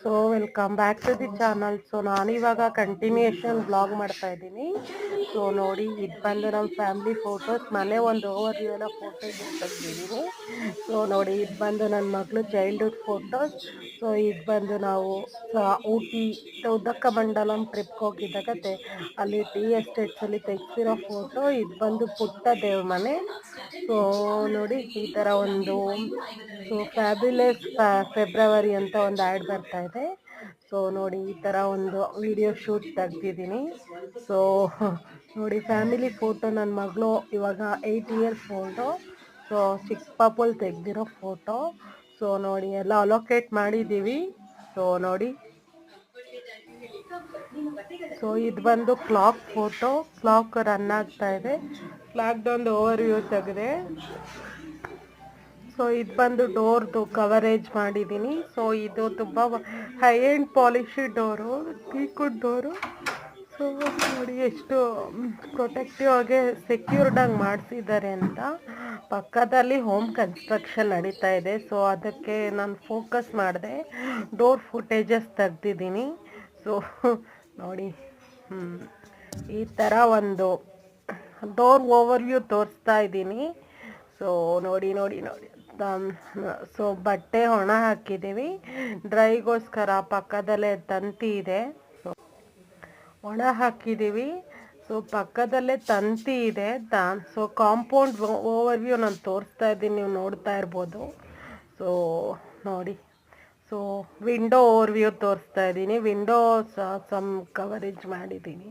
So welcome back to the channel. So ನಾನಿವಾಗ continuation blog ಮಾಡ್ತಾ ಇದ್ದೀನಿ. ಸೊ ನೋಡಿ, ಇದು ಬಂದು ನಮ್ಮ ಫ್ಯಾಮಿಲಿ ಫೋಟೋಸ್. ಮನೆ ಒಂದು ಓವರ್ ವ್ಯೂ ಎಲ್ಲ ಫೋಟೋಸ್ ತೆಗ್ದಿದ್ದೀನಿ. ಸೊ ನೋಡಿ, ಇದು ಬಂದು ನನ್ನ ಮಗಳು ಚೈಲ್ಡ್ಹುಡ್ ಫೋಟೋಸ್. ಸೊ ಇದು ಬಂದು ನಾವು ಊಟಿ ಉದಕಮಂಡಲಂ ಟ್ರಿಪ್ಗೆ ಹೋಗಿದ್ದಾಗ ಅಲ್ಲಿ ಟೀ ಎಸ್ಟೇಟ್ಸಲ್ಲಿ ತೆಗ್ಸಿರೋ ಫೋಟೋ. ಇದು ಬಂದು ಪುಟ್ಟ ದೇವ್ರ ಮನೆ. ಸೊ ನೋಡಿ, ಈ ಥರ ಒಂದು ಫ್ಯಾಬ್ಯುಲಸ್ ಫೆಬ್ರವರಿ ಅಂತ ಒಂದು ಆ್ಯಡ್ ಬರ್ತಾ ಇದೆ. ಸೊ ನೋಡಿ, ಈ ಥರ ಒಂದು ವಿಡಿಯೋ ಶೂಟ್ ತೆಗ್ದಿದ್ದೀನಿ. ಸೊ ನೋಡಿ, ಫ್ಯಾಮಿಲಿ ಫೋಟೋ. ನನ್ನ ಮಗಳು ಇವಾಗ 8 ಇಯರ್ಸ್ ಓಲ್ಡು. ಸೊ ಚಿಕ್ಕ ಪಾಪಲ್ಲಿ ತೆಗ್ದಿರೋ ಫೋಟೋ. ಸೊ ನೋಡಿ, ಎಲ್ಲ ಅಲೋಕೇಟ್ ಮಾಡಿದ್ದೀವಿ. ಸೊ ನೋಡಿ, ಸೊ ಇದು ಬಂದು ಕ್ಲಾಕ್ ಫೋಟೋ. ಕ್ಲಾಕ್ ರನ್ ಆಗ್ತಾ ಇದೆ. ಕ್ಲಾಕ್ದೊಂದು ಓವರ್ ವ್ಯೂ ತೆಗೆದೆ. ಸೊ ಇದು ಬಂದು ಡೋರ್ದು ಕವರೇಜ್ ಮಾಡಿದ್ದೀನಿ. ಸೊ ಇದು ತುಂಬ ಹೈ ಎಂಡ್ ಪಾಲಿಶಿ ಡೋರು, ಟೀಕುಡ್ ಡೋರು. ಸೊ ನೋಡಿ ಎಷ್ಟು ಪ್ರೊಟೆಕ್ಟಿವ್ ಆಗಿ ಸೆಕ್ಯೂರ್ಡಾಗಿ ಮಾಡಿಸಿದ್ದಾರೆ ಅಂತ. ಪಕ್ಕದಲ್ಲಿ ಹೋಮ್ ಕನ್ಸ್ಟ್ರಕ್ಷನ್ ನಡೀತಾ ಇದೆ. ಸೊ ಅದಕ್ಕೆ ನಾನು ಫೋಕಸ್ ಮಾಡಿದೆ, ಡೋರ್ ಫುಟೇಜಸ್ ತೆಗ್ದಿದ್ದೀನಿ. ಸೊ ನೋಡಿ, ಈ ಥರ ಒಂದು ಡೋರ್ ಓವರ್ ವ್ಯೂ ತೋರಿಸ್ತಾ ಇದ್ದೀನಿ. ಸೊ ನೋಡಿ ನೋಡಿ ನೋಡಿ ಸೊ ಬಟ್ಟೆ ಒಣ ಹಾಕಿದ್ದೀವಿ ಡ್ರೈಗೋಸ್ಕರ. ಪಕ್ಕದಲ್ಲೇ ತಂತಿ ಇದೆ, ಸೊ ಒಣ ಹಾಕಿದ್ದೀವಿ. ಸೊ ಪಕ್ಕದಲ್ಲೇ ತಂತಿ ಇದೆ. ಸೊ ಕಾಂಪೌಂಡ್ ಓವರ್ ವ್ಯೂ ನಾನು ತೋರಿಸ್ತಾ ಇದ್ದೀನಿ, ನೀವು ನೋಡ್ತಾ ಇರ್ಬೋದು. ಸೊ ನೋಡಿ, ಸೊ ವಿಂಡೋ ಓವರ್ ವ್ಯೂ ತೋರಿಸ್ತಾ ಇದ್ದೀನಿ. ವಿಂಡೋ ಸಮ್ ಕವರೇಜ್ ಮಾಡಿದ್ದೀನಿ.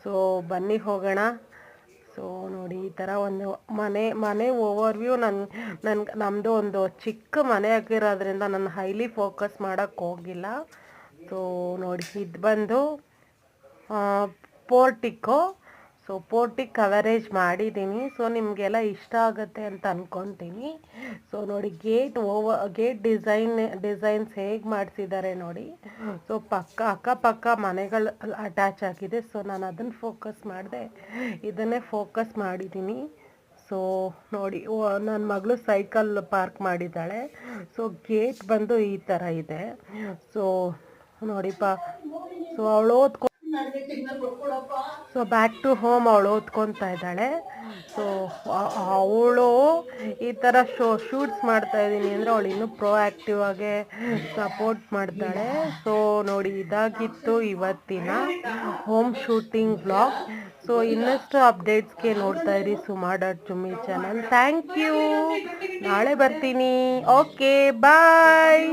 ಸೊ ಬನ್ನಿ ಹೋಗೋಣ. ಸೊ ನೋಡಿ, ಈ ಥರ ಒಂದು ಮನೆ ಓವರ್ ವ್ಯೂ. ನಮ್ಮದು ಒಂದು ಚಿಕ್ಕ ಮನೆ ಆಗಿರೋದ್ರಿಂದ ನಾನು ಹೈಲಿ ಫೋಕಸ್ ಮಾಡೋಕ್ಕೆ ಹೋಗಿಲ್ಲ. ಸೊ ನೋಡಿ, ಇದು ಬಂದು ಪೋರ್ಟಿಕೋ. ಸೊ ಪೋರ್ಟಿಕ್ ಕವರೇಜ್ ಮಾಡಿದ್ದೀನಿ. ಸೊ ನಿಮಗೆಲ್ಲ ಇಷ್ಟ ಆಗುತ್ತೆ ಅಂತ ಅಂದ್ಕೊತೀನಿ. ಸೊ ನೋಡಿ, ಗೇಟ್ ಡಿಸೈನ್ಸ್ ಹೇಗೆ ಮಾಡಿಸಿದ್ದಾರೆ ನೋಡಿ. ಸೊ ಅಕ್ಕಪಕ್ಕ ಮನೆಗಳು ಅಟ್ಯಾಚ್ ಆಗಿದೆ. ಸೊ ನಾನು ಅದನ್ನು ಫೋಕಸ್ ಮಾಡಿದೆ, ಇದನ್ನೇ ಫೋಕಸ್ ಮಾಡಿದ್ದೀನಿ. ಸೊ ನೋಡಿ, ನನ್ನ ಮಗಳು ಸೈಕಲ್ ಪಾರ್ಕ್ ಮಾಡಿದ್ದಾಳೆ. ಸೊ ಗೇಟ್ ಬಂದು ಈ ಥರ ಇದೆ. ಸೊ ನೋಡಿಪ್ಪ, ಸೊ ಅವಳು ಸೊ ಬ್ಯಾಕ್ ಟು ಹೋಮ್ ಅವಳು ಓದ್ಕೊತಾ ಇದ್ದಾಳೆ. ಸೊ ಅವಳು ಈ ಥರ ಶೂಟ್ಸ್ ಮಾಡ್ತಾ ಇದ್ದೀನಿ ಅಂದರೆ ಅವಳು ಇನ್ನೂ ಪ್ರೋಆ್ಯಕ್ಟಿವ್ ಆಗಿ ಸಪೋರ್ಟ್ ಮಾಡ್ತಾಳೆ. ಸೊ ನೋಡಿ, ಇದಾಗಿತ್ತು ಇವತ್ತಿನ ಹೋಮ್ ಶೂಟಿಂಗ್ ವ್ಲಾಗ್. ಸೊ ಇನ್ನಷ್ಟು ಅಪ್ಡೇಟ್ಸ್ಗೆ ನೋಡ್ತಾ ಇರಿ ಸುಮಾ.ಜುಮ್ಮಿ ಚಾನಲ್. Thank you. ನಾಳೆ ಬರ್ತೀನಿ. ಓಕೆ, ಬಾಯ್.